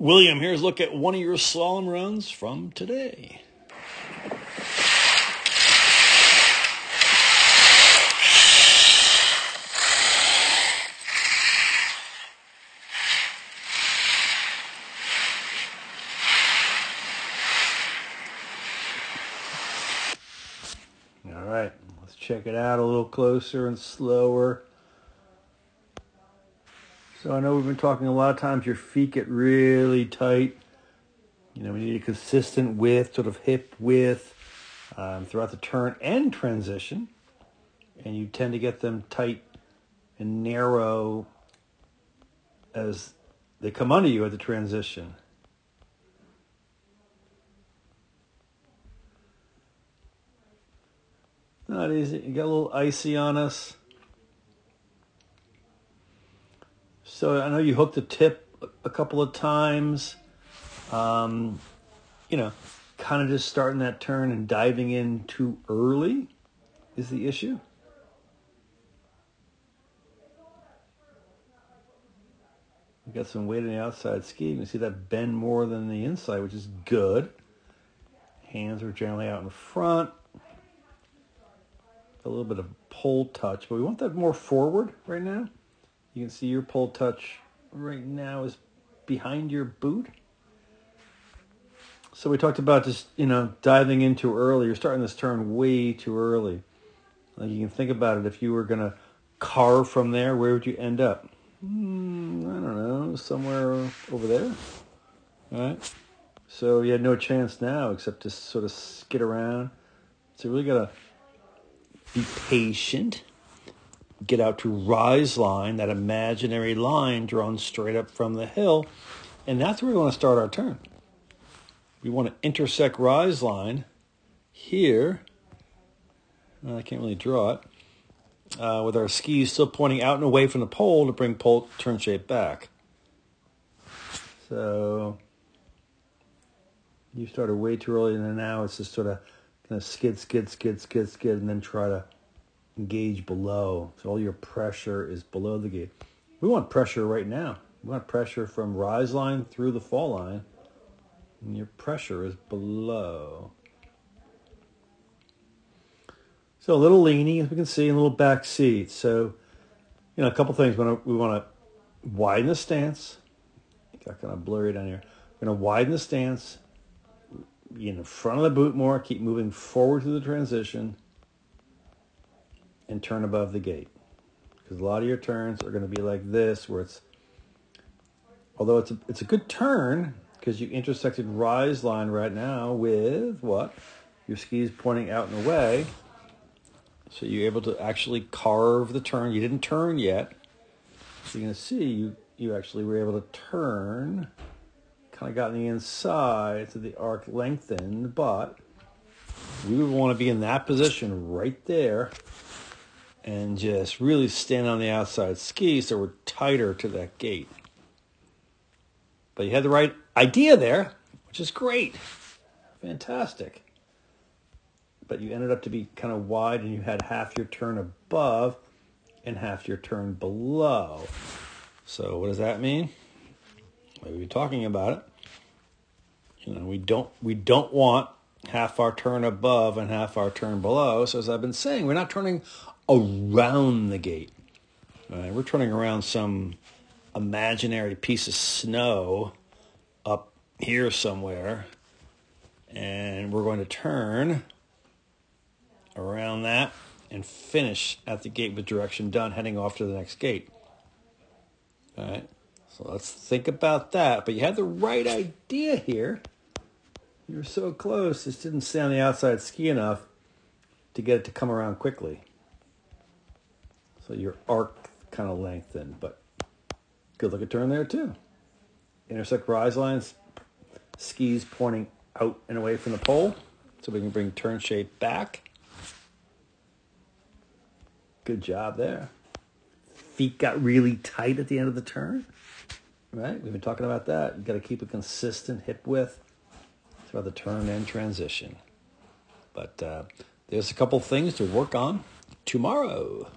William, here's a look at one of your slalom runs from today. All right, let's check it out a little closer and slower. So I know we've been talking a lot of times your feet get really tight. You know, we need a consistent width, sort of hip width throughout the turn and transition. And you tend to get them tight and narrow as they come under you at the transition. Not easy. You got a little icy on us. So I know you hooked the tip a couple of times. You know, kind of just starting that turn and diving in too early is the issue. We got some weight on the outside ski. You can see that bend more than the inside, which is good. Hands are generally out in front. A little bit of pull touch, but we want that more forward right now. You can see your pull touch right now is behind your boot. So we talked about just, diving in too early. You're starting this turn way too early. Like you can think about it. If you were going to carve from there, where would you end up? I don't know, somewhere over there. All right. So you had no chance now except to sort of skid around. So you really got to be patient. Get out to rise line, that imaginary line drawn straight up from the hill. And that's where we want to start our turn. We want to intersect rise line here. I can't really draw it. With our skis still pointing out and away from the pole to bring pole turn shape back. So you started way too early, and then now it's just sort of kind of skid, and then try to engage below. So all your pressure is below the gate. We want pressure right now. We want pressure from rise line through the fall line. And your pressure is below. So a little leaning, as we can see, in a little back seat. So, a couple things. We want to widen the stance. It got kind of blurry down here. We're going to widen the stance. Be in the front of the boot more. Keep moving forward through the transition. And turn above the gate. Because a lot of your turns are going to be like this, where although it's a good turn, because you intersected rise line right now with what? Your skis pointing out and away. So you're able to actually carve the turn. You didn't turn yet. So you're going to see you actually were able to turn. Kind of got on the inside so the arc lengthened, but we would want to be in that position right there and just really stand on the outside ski so we're tighter to that gate. But you had the right idea there, which is great. Fantastic. But you ended up to be kind of wide, and you had half your turn above and half your turn below. So what does that mean? We've been talking about it. We don't want half our turn above and half our turn below. So as I've been saying, we're not turning around the gate. Right? We're turning around some imaginary piece of snow up here somewhere, and we're going to turn around that and finish at the gate with direction done, heading off to the next gate. All right, so let's think about that. But you had the right idea here. You were so close, just didn't stay on the outside ski enough to get it to come around quickly. So your arc kind of lengthened, but good looking turn there too. Intersect rise lines, skis pointing out and away from the pole, so we can bring turn shape back. Good job there. Feet got really tight at the end of the turn. Right? We've been talking about that. You've got to keep a consistent hip width throughout the turn and transition. But there's a couple things to work on tomorrow.